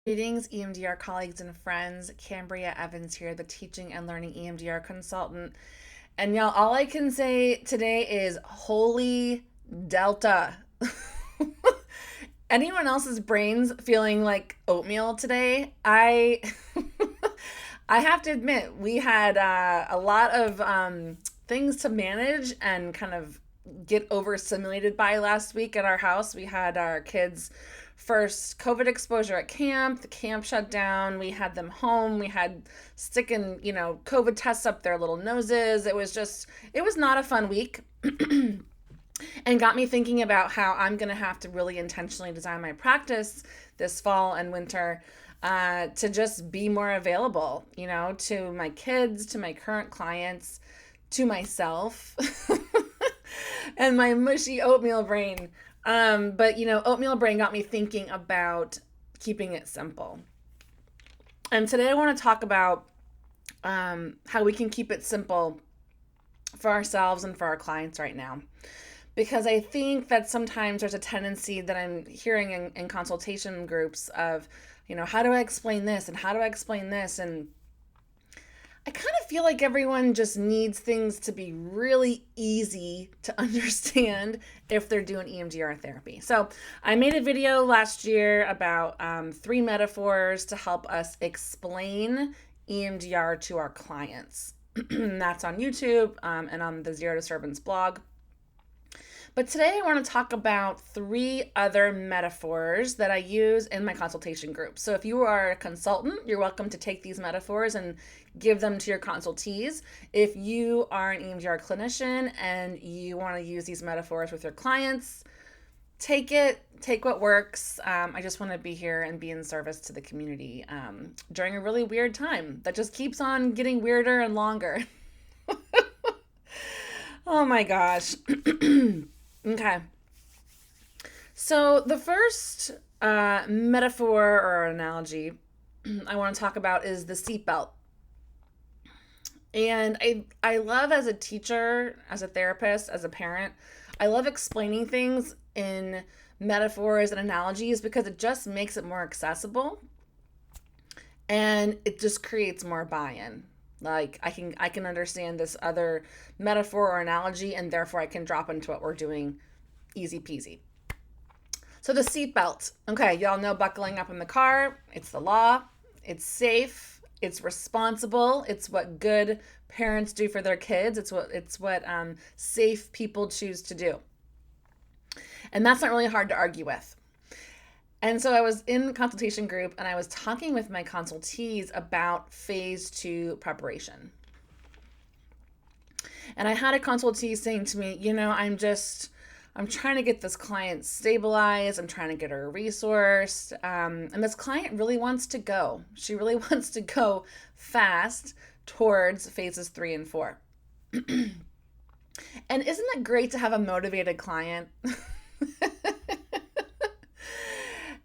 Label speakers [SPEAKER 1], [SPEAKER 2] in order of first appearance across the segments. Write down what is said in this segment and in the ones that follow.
[SPEAKER 1] Greetings, EMDR colleagues and friends. Kambria Evans here, the teaching and learning EMDR consultant. And y'all, all I can say today is holy Delta. Anyone else's brains feeling like oatmeal today? I have to admit, we had a lot of things to manage and kind of get overstimulated by last week at our house. We had our kids' first COVID exposure at camp. The camp shut down. We had them home. We had sticking, COVID tests up their little noses. It was not a fun week. And got me thinking about how I'm going to have to really intentionally design my practice this fall and winter to just be more available, to my kids, to my current clients, to myself, and my mushy oatmeal brain. But oatmeal brain got me thinking about keeping it simple. And today I want to talk about how we can keep it simple for ourselves and for our clients right now. Because I think that sometimes there's a tendency that I'm hearing in consultation groups of, how do I explain this and how do I explain this? And I kind of feel like everyone just needs things to be really easy to understand if they're doing EMDR therapy. So I made a video last year about 3 metaphors to help us explain EMDR to our clients. That's on YouTube and on the Zero Disturbance blog. But today I want to talk about 3 other metaphors that I use in my consultation group. So if you are a consultant, you're welcome to take these metaphors and give them to your consultees. If you are an EMDR clinician and you want to use these metaphors with your clients, take what works. I just want to be here and be in service to the community during a really weird time that just keeps on getting weirder and longer. Oh my gosh. Okay. So the first metaphor or analogy I want to talk about is the seatbelt. And I love, as a teacher, as a therapist, as a parent, I love explaining things in metaphors and analogies because it just makes it more accessible and it just creates more buy-in. Like I can understand this other metaphor or analogy, and therefore I can drop into what we're doing easy peasy. So the seatbelt. Okay, y'all know buckling up in the car. It's the law. It's safe. It's responsible. It's what good parents do for their kids. It's what safe people choose to do. And that's not really hard to argue with. And so I was in the consultation group and I was talking with my consultees about phase 2 preparation. And I had a consultee saying to me, I'm trying to get this client stabilized. I'm trying to get her resourced. And this client really wants to go. She really wants to go fast towards phases 3 and 4. And isn't it great to have a motivated client?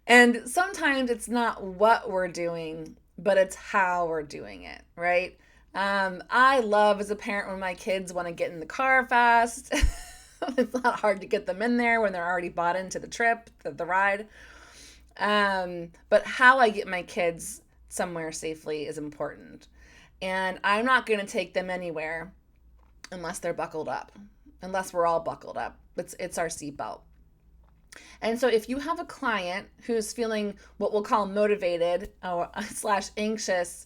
[SPEAKER 1] And sometimes it's not what we're doing, but it's how we're doing it, right? I love as a parent when my kids want to get in the car fast. It's not hard to get them in there when they're already bought into the trip, the ride. But how I get my kids somewhere safely is important. And I'm not going to take them anywhere unless they're buckled up, unless we're all buckled up. It's our seatbelt. And so if you have a client who's feeling what we'll call motivated or / anxious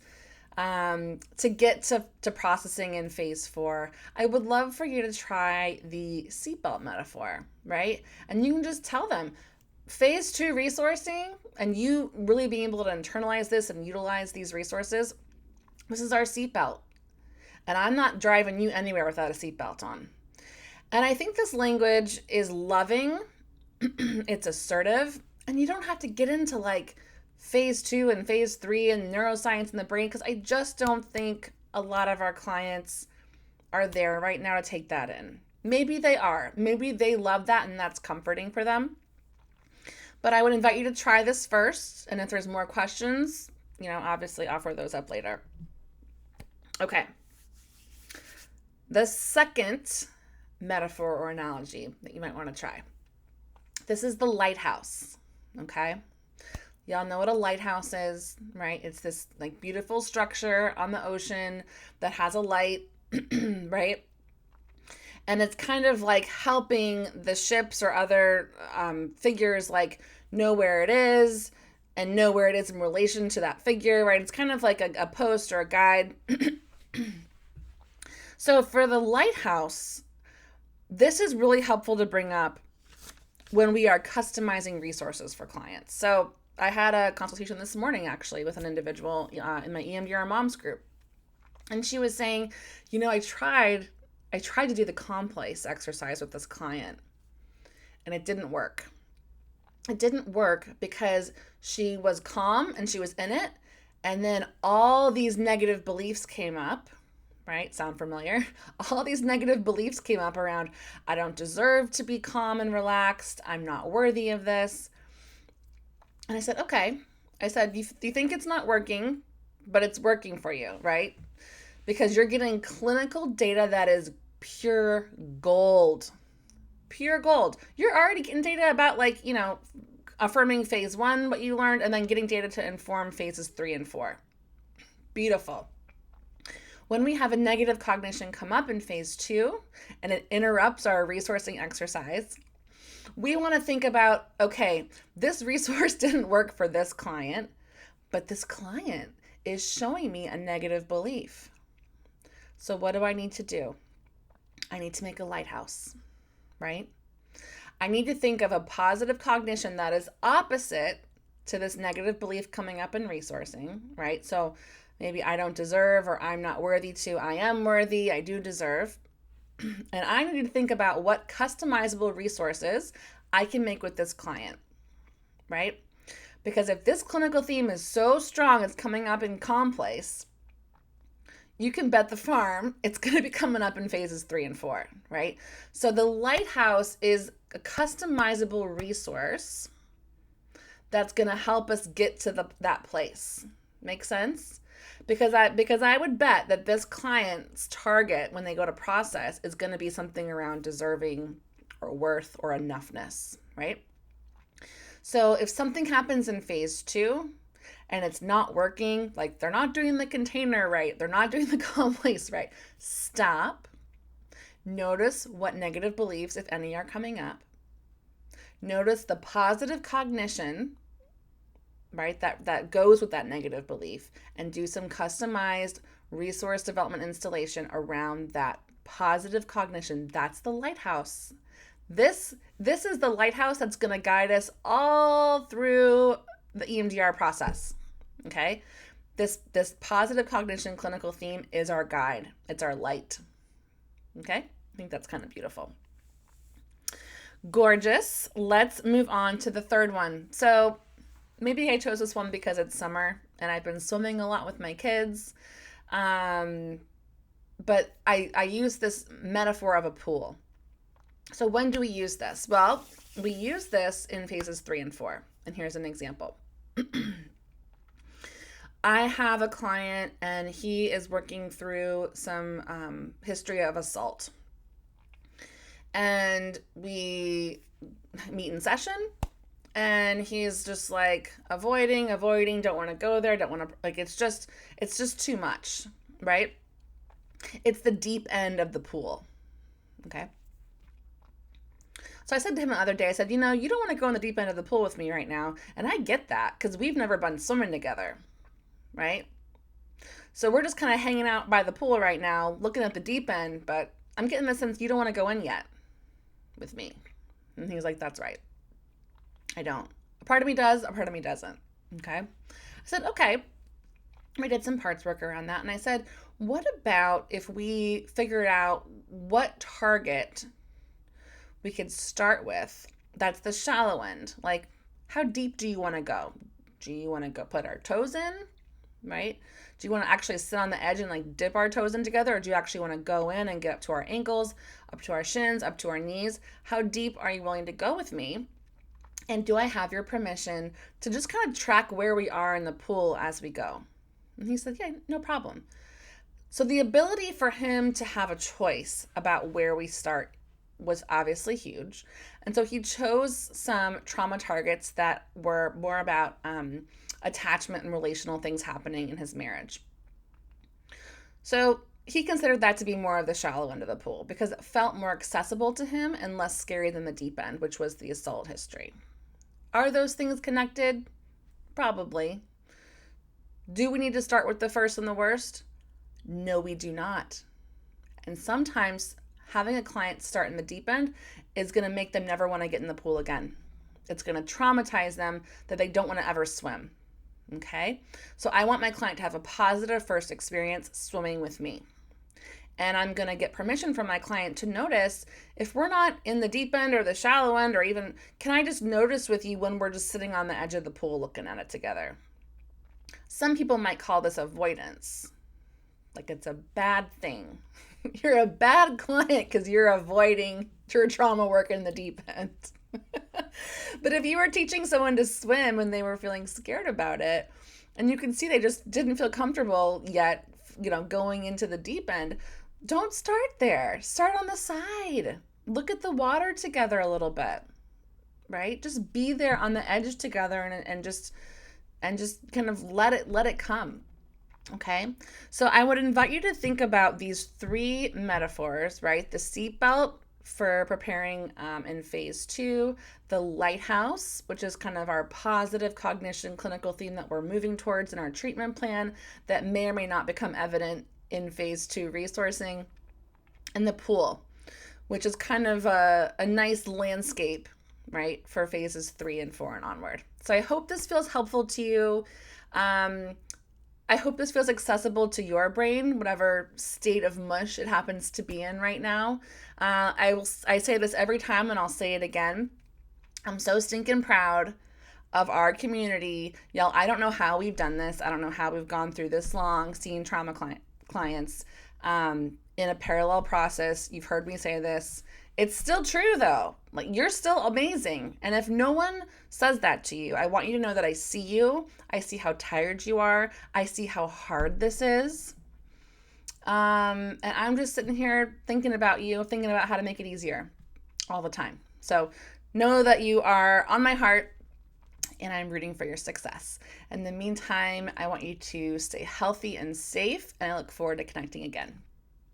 [SPEAKER 1] to get to processing in phase 4, I would love for you to try the seatbelt metaphor, right? And you can just tell them phase 2 resourcing, and you really being able to internalize this and utilize these resources. This is our seatbelt. And I'm not driving you anywhere without a seatbelt on. And I think this language is loving. It's assertive, and you don't have to get into like phase 2 and phase 3 and neuroscience in the brain, because I just don't think a lot of our clients are there right now to take that in. Maybe they are. Maybe they love that and that's comforting for them. But I would invite you to try this first, and if there's more questions, obviously offer those up later. Okay. The second metaphor or analogy that you might want to try. This is the lighthouse, okay? Y'all know what a lighthouse is, right? It's this like beautiful structure on the ocean that has a light, right? And it's kind of like helping the ships or other figures like know where it is and know where it is in relation to that figure, right? It's kind of like a post or a guide. So for the lighthouse, this is really helpful to bring up when we are customizing resources for clients. So I had a consultation this morning actually with an individual in my EMDR moms group. And she was saying, I tried to do the complex exercise with this client and it didn't work. It didn't work because she was calm and she was in it. And then all these negative beliefs came up, right? Sound familiar? All these negative beliefs came up around, I don't deserve to be calm and relaxed. I'm not worthy of this. And I said, okay. I said, do you think it's not working, but it's working for you, right? Because you're getting clinical data that is pure gold. Pure gold. You're already getting data about affirming phase 1, what you learned, and then getting data to inform phases 3 and 4. Beautiful. When we have a negative cognition come up in phase 2 and it interrupts our resourcing exercise, we want to think about, okay, this resource didn't work for this client, but this client is showing me a negative belief. So what do I need to do? I need to make a lighthouse, right? I need to think of a positive cognition that is opposite to this negative belief coming up in resourcing, right? So maybe I don't deserve, or I'm not worthy to, I am worthy, I do deserve. And I need to think about what customizable resources I can make with this client, right? Because if this clinical theme is so strong, it's coming up in complex, you can bet the farm it's going to be coming up in phases 3 and 4, right? So the lighthouse is a customizable resource that's going to help us get to that place. Make sense? Because I would bet that this client's target when they go to process is going to be something around deserving or worth or enoughness, right? So if something happens in phase 2 and it's not working, like they're not doing the container right, they're not doing the complex right, stop. Notice what negative beliefs, if any, are coming up. Notice the positive cognition, right, that goes with that negative belief, and do some customized resource development installation around that positive cognition. That's the lighthouse. This is the lighthouse that's going to guide us all through the EMDR process. Okay? This positive cognition clinical theme is our guide. It's our light. Okay? I think that's kind of beautiful. Gorgeous. Let's move on to the third one. So maybe I chose this one because it's summer and I've been swimming a lot with my kids. But I use this metaphor of a pool. So when do we use this? Well, we use this in phases 3 and 4. And here's an example. I have a client and he is working through some history of assault. And we meet in session and he's just like avoiding, don't want to go there, don't want to, like, it's just too much, right? It's the deep end of the pool. Okay. So I said to him the other day, I said, you don't want to go in the deep end of the pool with me right now. And I get that because we've never been swimming together, right? So we're just kind of hanging out by the pool right now, looking at the deep end, but I'm getting the sense you don't want to go in yet with me. And he was like, that's right. I don't. A part of me does, a part of me doesn't. Okay. I said, okay. We did some parts work around that. And I said, what about if we figured out what target we could start with? That's the shallow end. Like, how deep do you want to go? Do you want to go put our toes in, right? Do you want to actually sit on the edge and like dip our toes in together? Or do you actually want to go in and get up to our ankles, up to our shins, up to our knees? How deep are you willing to go with me? And do I have your permission to just kind of track where we are in the pool as we go? And he said, yeah, no problem. So the ability for him to have a choice about where we start was obviously huge. And so he chose some trauma targets that were more about attachment and relational things happening in his marriage. So he considered that to be more of the shallow end of the pool because it felt more accessible to him and less scary than the deep end, which was the assault history. Are those things connected? Probably. Do we need to start with the first and the worst? No, we do not. And sometimes having a client start in the deep end is going to make them never want to get in the pool again. It's going to traumatize them that they don't want to ever swim. Okay? So I want my client to have a positive first experience swimming with me. And I'm going to get permission from my client to notice if we're not in the deep end or the shallow end, or even, can I just notice with you when we're just sitting on the edge of the pool looking at it together? Some people might call this avoidance. Like it's a bad thing. You're a bad client because you're avoiding your trauma work in the deep end. But if you were teaching someone to swim and they were feeling scared about it, and you can see they just didn't feel comfortable yet, going into the deep end, don't start there. Start on the side. Look at the water together a little bit, right? Just be there on the edge together and just kind of let it come. Okay, so I would invite you to think about these three metaphors, right? The seatbelt for preparing in phase 2, the lighthouse, which is kind of our positive cognition clinical theme that we're moving towards in our treatment plan that may or may not become evident in phase 2 resourcing, and the pool, which is kind of a nice landscape, right, for phases 3 and 4 and onward. So I hope this feels helpful to you. I hope this feels accessible to your brain, whatever state of mush it happens to be in right now. I say this every time and I'll say it again. I'm so stinking proud of our community. Y'all, I don't know how we've done this. I don't know how we've gone through this long seeing trauma clients in a parallel process. You've heard me say this. It's still true though. Like, you're still amazing. And if no one says that to you, I want you to know that I see you. I see how tired you are. I see how hard this is. And I'm just sitting here thinking about you, thinking about how to make it easier all the time. So know that you are on my heart and I'm rooting for your success. In the meantime, I want you to stay healthy and safe, and I look forward to connecting again.